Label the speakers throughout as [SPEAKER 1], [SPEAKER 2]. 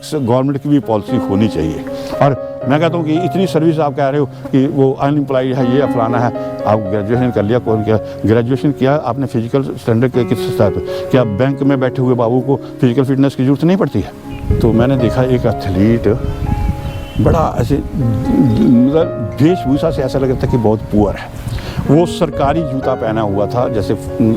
[SPEAKER 1] Physics government की भी policy होनी चाहिए। और मैं कहता हूँ कि इतनी सर्विस आप कह रहे हो कि वो अनएम्प्लॉयड है, ये फलाना है, आप ग्रेजुएशन कर लिया, कौन किया ग्रेजुएशन किया आपने फिजिकल स्टैंडर्ड के किस स्तर पर, क्या बैंक में बैठे हुए बाबू को फिजिकल फिटनेस की जरूरत नहीं पड़ती है? तो मैंने देखा एक एथलीट बड़ा ऐसे मतलब वेशभूषा से ऐसा लग रहा था कि बहुत पुअर है। वो सरकारी जूता पहना हुआ था, जैसे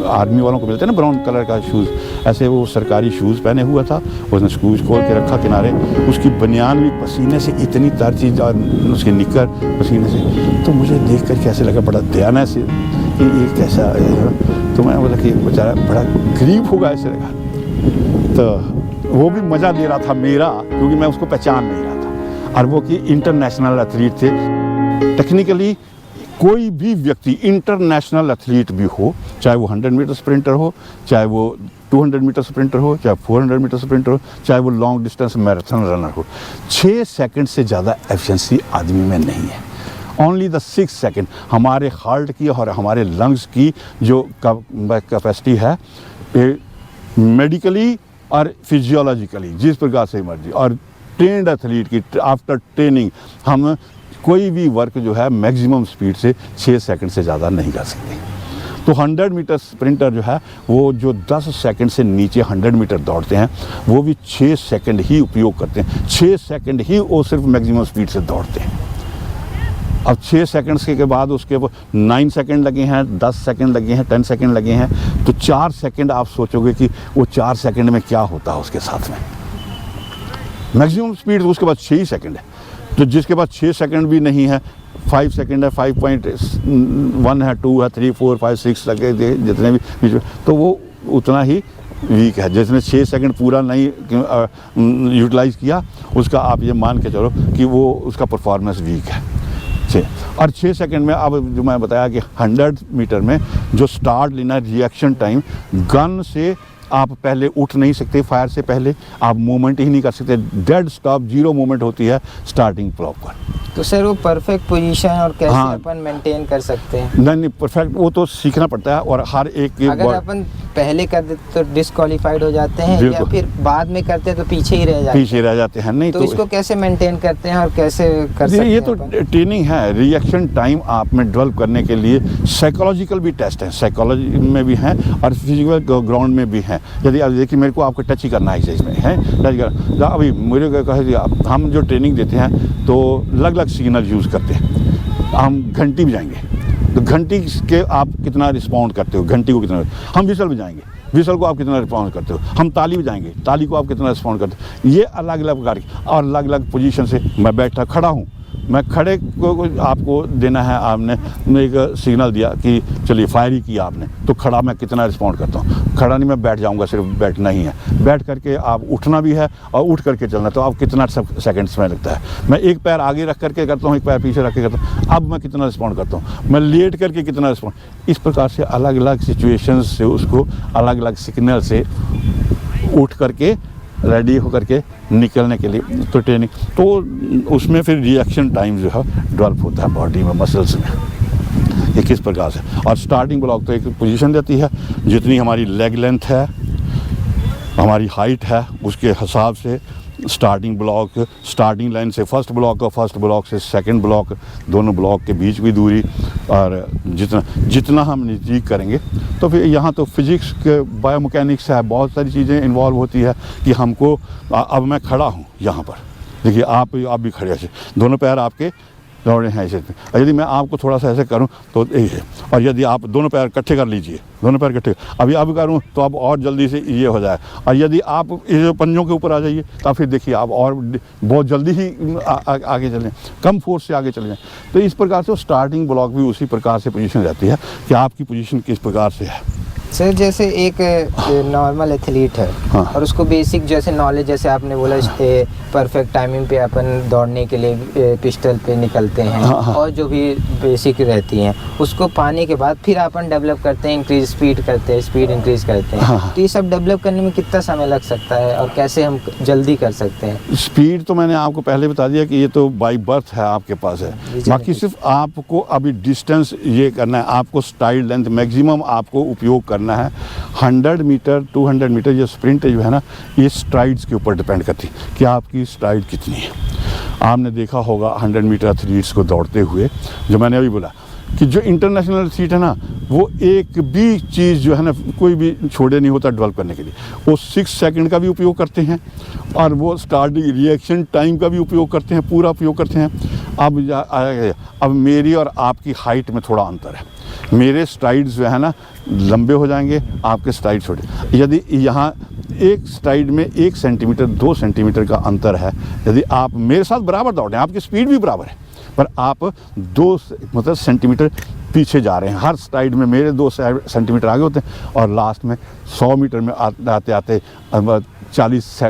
[SPEAKER 1] आर्मी वालों को मिलते हैं ना ब्राउन कलर का शूज़, ऐसे वो सरकारी शूज़ पहने हुआ था। उसने शूज़ खोल के रखा किनारे, उसकी बनियान भी पसीने से इतनी तर थी और उसकी निक्कर पसीने से। तो मुझे देख कर कैसे लगा, बड़ा दयाना से कि ये कैसा है। तो मैं बोला कि बेचारा बड़ा गरीब होगा ऐसे लगा। तो वो भी मज़ा ले रहा था मेरा, क्योंकि मैं उसको पहचान नहीं रहा था। और वो कि इंटरनेशनल एथलीट थे। टेक्निकली कोई भी व्यक्ति इंटरनेशनल एथलीट भी हो, चाहे वो 100 मीटर स्प्रिंटर हो, चाहे वो 200 मीटर स्प्रिंटर हो, चाहे 400 मीटर स्प्रिंटर हो, चाहे वो लॉन्ग डिस्टेंस मैराथन रनर हो, 6 सेकंड से ज़्यादा एफिशिएंसी आदमी में नहीं है। ओनली द 6 सेकंड हमारे हार्ट की और हमारे लंग्स की जो कैपेसिटी है, मेडिकली और फिजियोलॉजिकली जिस प्रकार से मर्जी, और ट्रेंड एथलीट की आफ्टर ट्रेनिंग हम कोई भी वर्क जो है मैक्सिमम स्पीड से 6 सेकंड से ज़्यादा नहीं कर सकते। तो 100 मीटर स्प्रिंटर जो है वो जो 10 सेकंड से नीचे 100 मीटर दौड़ते हैं वो भी 6 सेकंड ही उपयोग करते हैं। 6 सेकंड ही वो सिर्फ मैक्सिमम स्पीड से दौड़ते हैं। अब 6 सेकंड्स के बाद उसके 9 सेकंड लगे हैं, 10 सेकंड लगे हैं, 10 सेकंड लगे हैं, तो 4 सेकंड आप सोचोगे कि वो 4 सेकंड में क्या होता है उसके साथ में। मैक्सिमम स्पीड उसके बाद 6 सेकंड है। तो जिसके पास 6 सेकंड भी नहीं है, 5 सेकंड है, 5.1 है, 2 है, 3, 4, 5, 6 लगे जितने भी बीच में, तो वो उतना ही वीक है। जिसने 6 सेकंड पूरा नहीं यूटिलाइज़ किया, उसका आप ये मान के चलो कि वो उसका परफॉर्मेंस वीक है। और 6 सेकंड में अब जो मैं बताया कि 100 मीटर में जो स्टार्ट लेना रिएक्शन टाइम, गन से आप पहले उठ नहीं सकते, फायर से पहले आप मूवमेंट ही नहीं कर सकते, डेड स्टॉप, जीरो मूवमेंट होती है स्टार्टिंग ब्लॉक पर।
[SPEAKER 2] तो सर वो परफेक्ट पोजीशन और कैसे अपन मेंटेन कर सकते हैं?
[SPEAKER 1] नहीं परफेक्ट वो तो सीखना पड़ता है। और हर एक
[SPEAKER 2] अगर अपन पहले कर देते तो डिस्क्वालीफाइड हो जाते हैं, या फिर बाद में करते हैं तो पीछे ही रह जाते हैं। नहीं तो इसको कैसे मेंटेन करते हैं और कैसे कर सकते हैं?
[SPEAKER 1] ये तो ट्रेनिंग है। रिएक्शन टाइम आप में डेवलप करने के लिए साइकोलॉजिकल भी टेस्ट हैं, साइकोलॉजी में भी हैं और फिजिकल ग्राउंड में भी हैं। यदि आप देखिए मेरे को आपको टच ही करना है इसमें है, टच कर अभी मेरे को कहे हम जो ट्रेनिंग देते हैं तो अलग अलग सिग्नल यूज़ करते हैं। हम घंटी बजाएंगे तो घंटी के आप कितना रिस्पॉन्ड करते हो, घंटी को कितना, हम विसल बजाएंगे, विसल को आप कितना रिस्पॉन्ड करते हो, हम ताली बजाएंगे, ताली को आप कितना रिस्पॉन्ड करते हो। ये अलग अलग प्रकार की और अलग अलग पोजीशन से मैं बैठा खड़ा हूँ, मैं खड़े को आपको देना है, आपने एक सिग्नल दिया कि चलिए फायर ही किया आपने, तो खड़ा मैं कितना रिस्पॉन्ड करता हूँ। खड़ा नहीं मैं बैठ जाऊँगा, सिर्फ बैठना ही है। बैठ करके आप उठना भी है और उठ करके चलना, तो आप कितना सेकंड्स में लगता है। मैं एक पैर आगे रख करके करता हूँ, एक पैर पीछे रख के करता हूँ, अब मैं कितना रिस्पॉन्ड करता हूँ। मैं लेट करके कितना रिस्पॉन्ड, इस प्रकार से अलग अलग सिचुएशंस से उसको अलग अलग सिग्नल से उठ करके रेडी होकर के निकलने के लिए तो ट्रेनिंग, तो उसमें फिर रिएक्शन टाइम जो है डेवलप होता है बॉडी में, मसल्स में, ये किस प्रकार से। और स्टार्टिंग ब्लॉक तो एक पोजीशन देती है, जितनी हमारी लेग लेंथ है, हमारी हाइट है, उसके हिसाब से स्टार्टिंग ब्लॉक, स्टार्टिंग लाइन से फर्स्ट ब्लॉक से सेकंड ब्लॉक, दोनों ब्लॉक के बीच भी दूरी, और जितना हम नज़दीक करेंगे तो फिर यहाँ तो फिजिक्स के बायोमैकेनिक्स है, बहुत सारी चीज़ें इन्वॉल्व होती है कि हमको अब मैं खड़ा हूँ यहाँ पर, देखिए आप भी खड़े हैं, दोनों पैर आपके दौड़े हैं ऐसे, यदि मैं आपको थोड़ा सा ऐसे करूं तो यही है। और यदि आप दोनों पैर इकट्ठे कर लीजिए, दोनों पैर इकट्ठे, अभी अब करूं तो आप और जल्दी से ये हो जाए। और यदि आप इस पंजों के ऊपर आ जाइए तो फिर देखिए आप और बहुत जल्दी ही आगे चलें, कम फोर्स से आगे चले जाएँ। तो इस प्रकार से स्टार्टिंग ब्लॉक भी उसी प्रकार से पोजीशन रहती है कि आपकी पोजीशन किस प्रकार से है।
[SPEAKER 2] सर जैसे एक नॉर्मल एथलीट है,
[SPEAKER 1] हाँ।
[SPEAKER 2] और उसको बेसिक जैसे नॉलेज, जैसे आपने बोला परफेक्ट टाइमिंग पे अपन दौड़ने के लिए पिस्टल पे निकलते हैं,
[SPEAKER 1] हाँ, हाँ।
[SPEAKER 2] और जो भी बेसिक रहती हैं उसको पाने के बाद फिर अपन डेवलप करते हैं, इंक्रीज स्पीड करते हैं, स्पीड इंक्रीज करते हैं,
[SPEAKER 1] हाँ।
[SPEAKER 2] तो ये सब डेवलप करने में कितना समय लग सकता है और कैसे हम जल्दी कर सकते हैं?
[SPEAKER 1] स्पीड तो मैंने आपको पहले बता दिया कि ये तो बाई बर्थ है, आपके पास है। बाकी सिर्फ आपको अभी डिस्टेंस ये करना है, आपको स्ट्राइड लेंथ मैक्सिमम आपको उपयोग करना है। 100 मीटर 200 मीटर ये स्प्रिंट जो है ना, ये स्ट्राइड्स के ऊपर डिपेंड करती है कि आपकी स्ट्राइड कितनी है। आपने देखा होगा 100 मीटर एथलीट्स को दौड़ते हुए, जो मैंने अभी बोला कि जो इंटरनेशनल एथलीट है ना, वो एक भी चीज़ जो है ना, कोई भी छोड़े नहीं होता डेवलप करने के लिए। वो 6 सेकंड का भी उपयोग करते हैं और वो स्टार्टिंग रिएक्शन टाइम का भी उपयोग करते हैं, पूरा उपयोग करते हैं। अब मेरी और आपकी हाइट में थोड़ा अंतर है। मेरे स्ट्राइड्स जो है ना लंबे हो जाएंगे, आपके स्ट्राइड छोटे। यदि यहाँ एक स्ट्राइड में 1 सेंटीमीटर 2 सेंटीमीटर का अंतर है, यदि आप मेरे साथ बराबर दौड़ रहे हैं, आपकी स्पीड भी बराबर है, पर आप 2 सेंटीमीटर पीछे जा रहे हैं। हर स्ट्राइड में मेरे 2 सेंटीमीटर आगे होते हैं और लास्ट में 100 मीटर में आते आते 40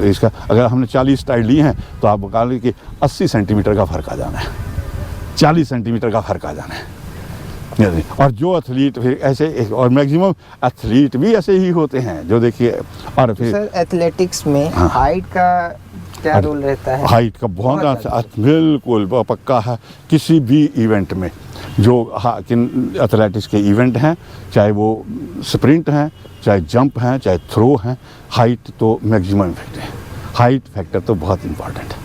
[SPEAKER 1] इसका अगर हमने 40 स्ट्राइड ली हैं तो आप बता लें कि 80 सेंटीमीटर का फ़र्क आ जाना है, 40 सेंटीमीटर का फ़र्क आ जाना है। और जो एथलीट फिर ऐसे, और मैक्सिमम एथलीट भी ऐसे ही होते हैं जो देखिए। और फिर
[SPEAKER 2] सर एथलेटिक्स में हाइट का क्या रोल रहता है?
[SPEAKER 1] हाइट का बहुत बिल्कुल पक्का है। किसी भी इवेंट में जो एथलेटिक्स के इवेंट हैं, चाहे वो स्प्रिंट हैं, चाहे जंप हैं, चाहे थ्रो हैं, हाइट तो मैक्सिमम इफेक्ट है। हाइट फैक्टर तो बहुत इम्पोर्टेंट है।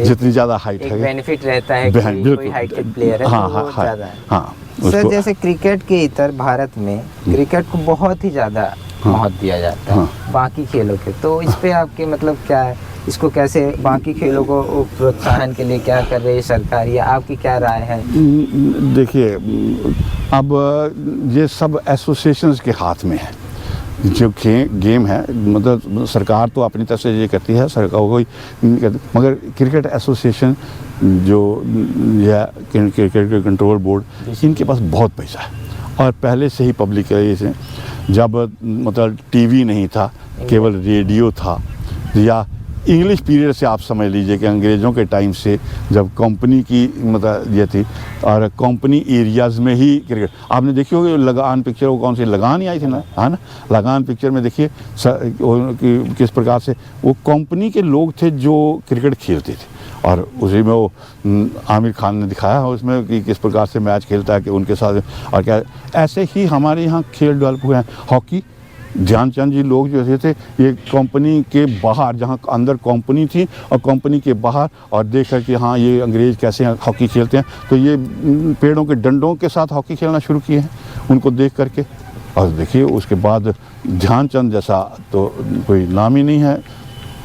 [SPEAKER 1] जितनी ज़्यादा हाइट है,
[SPEAKER 2] बेनिफिट रहता है कि कोई हाइटेड प्लेयर है तो वो ज़्यादा है।
[SPEAKER 1] हाँ
[SPEAKER 2] सर, जैसे क्रिकेट के इतर भारत में क्रिकेट को बहुत ही ज़्यादा महत्व दिया जाता है बाकी खेलों के, तो इस पे आपके मतलब क्या है? इसको कैसे बाकी खेलों को प्रोत्साहन के लिए क्या कर रही है सरकार, या आपकी क्या राय है?
[SPEAKER 1] देखिए, अब ये सब एसोसिएशंस के हाथ में है। जो गेम है, मतलब सरकार तो अपनी तरफ से ये करती है, सरकार कोई मगर क्रिकेट एसोसिएशन जो या क्रिकेट कंट्रोल बोर्ड, इनके पास बहुत पैसा है। और पहले से ही पब्लिक से, जब मतलब टीवी नहीं था, केवल रेडियो था, या इंग्लिश पीरियड से आप समझ लीजिए कि अंग्रेज़ों के टाइम से जब कंपनी की मतलब ये थी, और कंपनी एरियाज़ में ही क्रिकेट। आपने देखी होगी लगान पिक्चर, वो कौन सी लगान ही आई थी ना, है ना? लगान पिक्चर में देखिए किस प्रकार से वो कंपनी के लोग थे जो क्रिकेट खेलते थे, और उसी में वो आमिर खान ने दिखाया है उसमें कि किस प्रकार से मैच खेलता है कि उनके साथ। और क्या ऐसे ही हमारे यहाँ खेल डेवलप हुए हैं। हॉकी, ध्यानचंद जी लोग जो थे ये कंपनी के बाहर, जहाँ अंदर कंपनी थी और कंपनी के बाहर, और देख कर कि हाँ ये अंग्रेज़ कैसे हॉकी खेलते हैं, तो ये पेड़ों के डंडों के साथ हॉकी खेलना शुरू किए हैं उनको देख करके। और देखिए उसके बाद ध्यानचंद जैसा तो कोई नाम ही नहीं है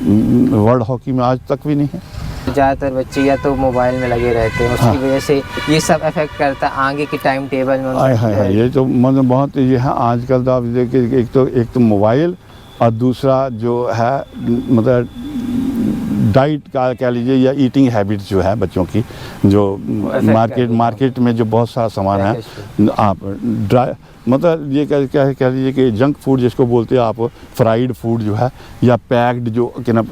[SPEAKER 1] वर्ल्ड हॉकी में, आज तक भी नहीं है।
[SPEAKER 2] ज़्यादातर बच्चे या तो मोबाइल में लगे रहते हैं, उसकी वजह से ये सब अफेक्ट करता है आगे के टाइम टेबल में।
[SPEAKER 1] ये तो मतलब बहुत ये है आजकल। तो आप देखिए, एक तो मोबाइल, और दूसरा जो है मतलब डाइट का कह लीजिए, या ईटिंग हैबिट्स जो है बच्चों की, जो मार्केट में जो बहुत सारा सामान है, आप मतलब ये कह लीजिए कि जंक फूड जिसको बोलते हैं आप, फ्राइड फूड जो है, या पैक्ड जो कि ना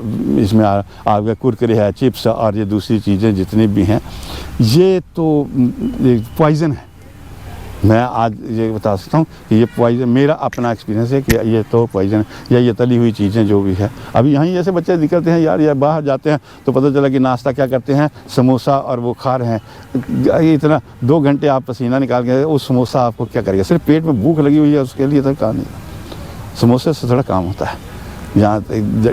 [SPEAKER 1] इसमें आपका कुरकुरे है, चिप्स और ये दूसरी चीज़ें जितनी भी हैं, ये तो पॉइज़न है। मैं आज ये बता सकता हूँ कि ये पॉइज़न, मेरा अपना एक्सपीरियंस है कि ये तो पॉइज़न, या ये तली हुई चीज़ें जो भी है। अभी यहाँ ऐसे बच्चे निकलते हैं यार, या बाहर जाते हैं तो पता चला कि नाश्ता क्या करते हैं, समोसा, और वो खा रहे हैं। इतना 2 घंटे आप पसीना निकाल के, वो समोसा आपको क्या करेगा? सिर्फ पेट में भूख लगी हुई है, उसके लिए तो काम नहीं, समोसे से थोड़ा काम होता है। यहाँ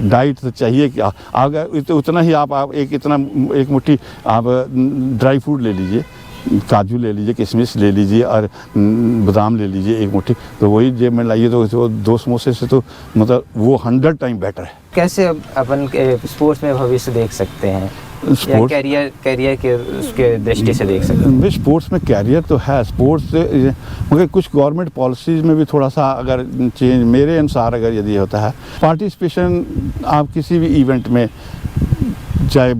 [SPEAKER 1] डाइट तो चाहिए कि अगर उतना ही आप एक मुट्ठी आप ड्राई फ्रूट ले लीजिए, काजू ले लीजिए, किशमिश ले लीजिए, और बादाम ले लीजिए एक मुट्ठी, तो वही जेब में लाइए, तो 2 समोसे से तो मतलब वो 100 टाइम बेटर है।
[SPEAKER 2] कैसे अपन स्पोर्ट्स में भविष्य देख सकते हैं, स्पोर्ट्स कैरियर के उसके दृष्टि से देख सकते हैं?
[SPEAKER 1] स्पोर्ट्स में कैरियर तो है, स्पोर्ट्स मगर कुछ गवर्नमेंट पॉलिसीज़ में भी थोड़ा सा अगर चेंज, मेरे अनुसार अगर यदि होता है, पार्टिसिपेशन आप किसी भी इवेंट में, चाहे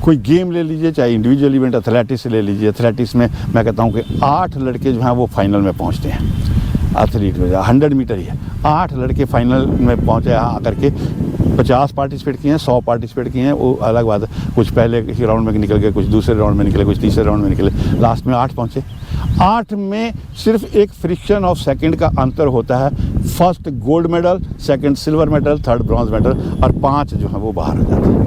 [SPEAKER 1] कोई गेम ले लीजिए, चाहे इंडिविजुअल इवेंट, एथलेटिक्स ले लीजिए। एथलेटिक्स में मैं कहता हूँ कि 8 लड़के जो हैं वो फाइनल में पहुँचते हैं। एथलीट में 100 मीटर ही है, 8 लड़के फाइनल में पहुँचे हैं आकर के। 50 पार्टिसिपेट किए हैं, 100 पार्टिसिपेट किए हैं, वो अलग बात है। कुछ पहले राउंड में निकल गए, कुछ दूसरे राउंड में निकले, कुछ तीसरे राउंड में निकले, लास्ट में 8 पहुँचे। 8 में सिर्फ एक फ्रिक्शन ऑफ सेकंड का अंतर होता है। First gold medal, second silver medal, third bronze medal, और 5 जो है वो बाहर हो जाते हैं।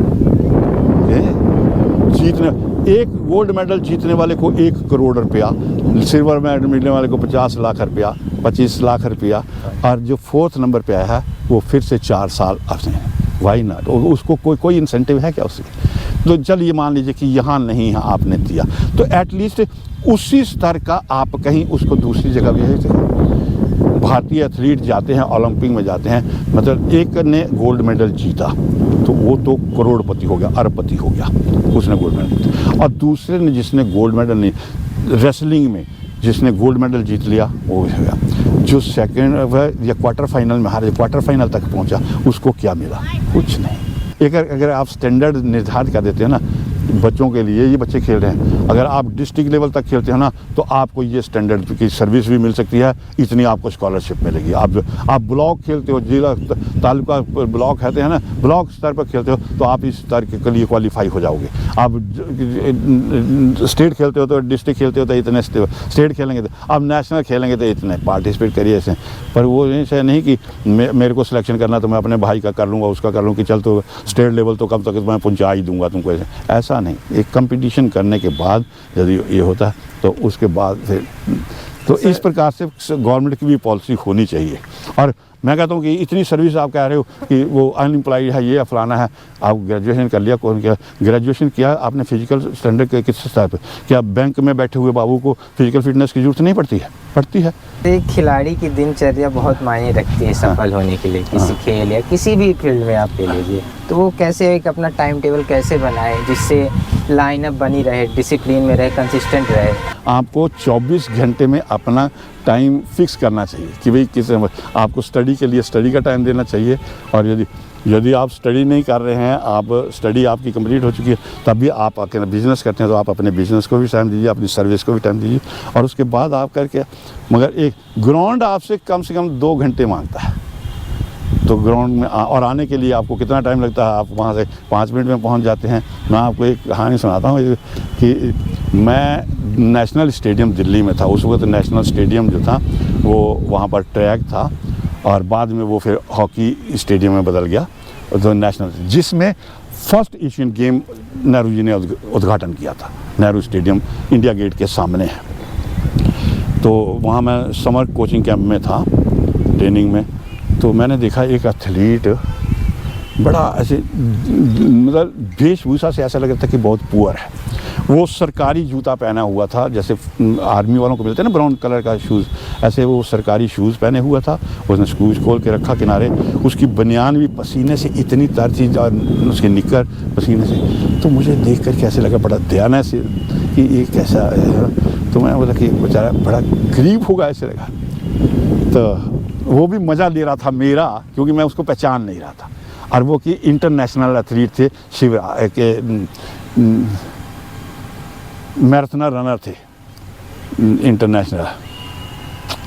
[SPEAKER 1] जीतने, एक गोल्ड मेडल जीतने वाले को 1 करोड़ रुपया, सिल्वर मेडल मिलने वाले को 50 लाख रुपया, 25 लाख रुपया, और जो 4th नंबर पे आया है वो फिर से 4 साल आपने, वाई नॉट, उसको कोई इंसेंटिव है क्या उसके? तो चलिए मान लीजिए कि यहाँ नहीं है, आपने दिया, तो एटलीस्ट उसी स्तर का आप कहीं उसको दूसरी जगह भेज दें। भारतीय एथलीट जाते हैं ओलंपिक में जाते हैं, मतलब एक ने गोल्ड मेडल जीता तो वो तो करोड़पति हो गया, अरबपति हो गया, उसने गोल्ड मेडल जीता, और दूसरे ने जिसने गोल्ड मेडल नहीं, रेसलिंग में जिसने गोल्ड मेडल जीत लिया वो हो गया, जो सेकंड या क्वार्टर फाइनल में हारे, क्वार्टर फाइनल तक पहुंचा, उसको क्या मिला? कुछ नहीं। अगर आप स्टैंडर्ड निर्धारित कर देते हैं ना बच्चों के लिए, ये बच्चे खेल रहे हैं, अगर आप डिस्ट्रिक्ट लेवल तक खेलते हैं ना तो आपको ये स्टैंडर्ड की सर्विस भी मिल सकती है, इतनी आपको स्कॉलरशिप मिलेगी। आप ब्लॉक खेलते हो, जिला तालुका ब्लॉक कहते हैं ना, ब्लॉक स्तर पर खेलते हो तो आप इस स्तर के लिए क्वालिफाई हो जाओगे। आप स्टेट खेलते हो तो डिस्ट्रिक्ट खेलते हो तो इतने, स्टेट खेलेंगे तो आप नेशनल खेलेंगे तो इतने, पार्टिसिपेट करिए ऐसे। पर वो ऐसे नहीं कि मेरे को सिलेक्शन करना तो मैं अपने भाई का कर लूँगा, उसका कर लूँ, कि चल तो स्टेट लेवल तो कब तक मैं पहुँचा ही दूँगा तुमको, ऐसा नहीं। एक कंपटीशन करने के बाद यदि ये होता है तो उसके बाद फिर तो इस प्रकार से गवर्नमेंट की भी पॉलिसी होनी चाहिए। और मैं कहता हूँ कि इतनी सर्विस आप कह रहे हो कि वो अनएम्प्लॉयड है, ये फलाना है, आप ग्रेजुएशन कर लिया, कौन किया ग्रेजुएशन किया आपने, फिजिकल स्टैंडर्ड के किस स्तर पर? क्या बैंक में बैठे हुए बाबू को फिजिकल फिटनेस की जरूरत नहीं पड़ती है? पड़ती है।
[SPEAKER 2] एक खिलाड़ी की दिनचर्या बहुत मायने रखती है सफल होने के लिए, किसी खेल या किसी भी फील्ड में आप ले लीजिए, तो वो कैसे एक अपना टाइम टेबल कैसे बनाए जिससे लाइनअप बनी रहे, डिसिप्लिन में रहे, कंसिस्टेंट रहे?
[SPEAKER 1] आपको 24 घंटे में अपना टाइम फिक्स करना चाहिए कि भाई किस आपको स्टडी के लिए स्टडी का टाइम देना चाहिए, और यदि आप स्टडी नहीं कर रहे हैं, आप स्टडी आपकी कंप्लीट हो चुकी है, तब भी आप अगर बिज़नेस करते हैं तो आप अपने बिज़नेस को भी टाइम दीजिए, अपनी सर्विस को भी टाइम दीजिए, और उसके बाद आप करके, मगर एक ग्राउंड आपसे कम से कम 2 घंटे मांगता है, तो ग्राउंड में और आने के लिए आपको कितना टाइम लगता है? आप वहाँ से 5 मिनट में पहुँच जाते हैं। मैं आपको एक कहानी सुनाता हूँ कि मैं नेशनल स्टेडियम दिल्ली में था, उस वक्त नेशनल स्टेडियम जो था वो वहाँ पर ट्रैक था, और बाद में वो फिर हॉकी स्टेडियम में बदल गया, तो नेशनल, जिसमें first Asian game Nehru ji ने उद्घाटन किया था। नेहरू स्टेडियम इंडिया गेट के सामने है। तो वहाँ मैं समर कोचिंग कैंप में था, ट्रेनिंग में, तो मैंने देखा एक एथलीट बड़ा ऐसे, मतलब वेशभूषा से ऐसा लग रहा था कि बहुत पुअर है। वो सरकारी जूता पहना हुआ था, जैसे आर्मी वालों को मिलते हैं ना ब्राउन कलर का शूज़, ऐसे वो सरकारी शूज़ पहने हुआ था। उसने शूज़ खोल के रखा किनारे, उसकी बनियान भी पसीने से इतनी तर थी, और उसके निक्कर पसीने से, तो मुझे देख कर कैसे लगा, बड़ा दयाना से कि ये कैसा है। तो मैं बोला कि बेचारा बड़ा गरीब होगा, ऐसे लगा। तो वो भी मज़ा ले रहा था मेरा, क्योंकि मैं उसको पहचान नहीं रहा था, और वो कि इंटरनेशनल एथलीट थे, शिवराज के मैराथन रनर थे इंटरनेशनल।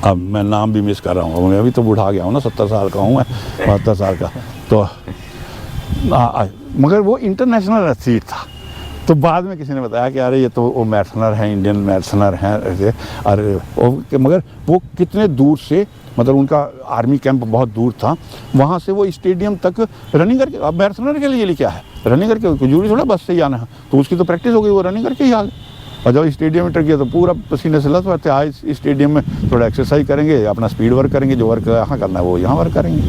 [SPEAKER 1] अब मैं नाम भी मिस कर रहा हूँ, मैं अभी तो बूढ़ा गया हूँ ना, 70 साल का हूँ मैं, 72 साल का। तो मगर वो इंटरनेशनल एथलीट था। तो बाद में किसी ने बताया कि अरे ये तो वो मैराथनर हैं, इंडियन मैराथनर हैं ऐसे। अरे मगर वो कितने दूर से, मतलब उनका आर्मी कैंप बहुत दूर था, वहाँ से वो स्टेडियम तक रनिंग करके, अब मैराथनर के लिए क्या है, रनिंग करके, जरूरी थोड़ा बस से ही आना है, तो उसकी तो प्रैक्टिस हो गई, वो रनिंग करके ही आ गए। और जब स्टेडियम में गया तो पूरा पसीने से लथपथ थे। आज स्टेडियम में थोड़ा एक्सरसाइज करेंगे, अपना स्पीड वर्क करेंगे, जो वर्क यहाँ करना है वो यहाँ वर्क करेंगे।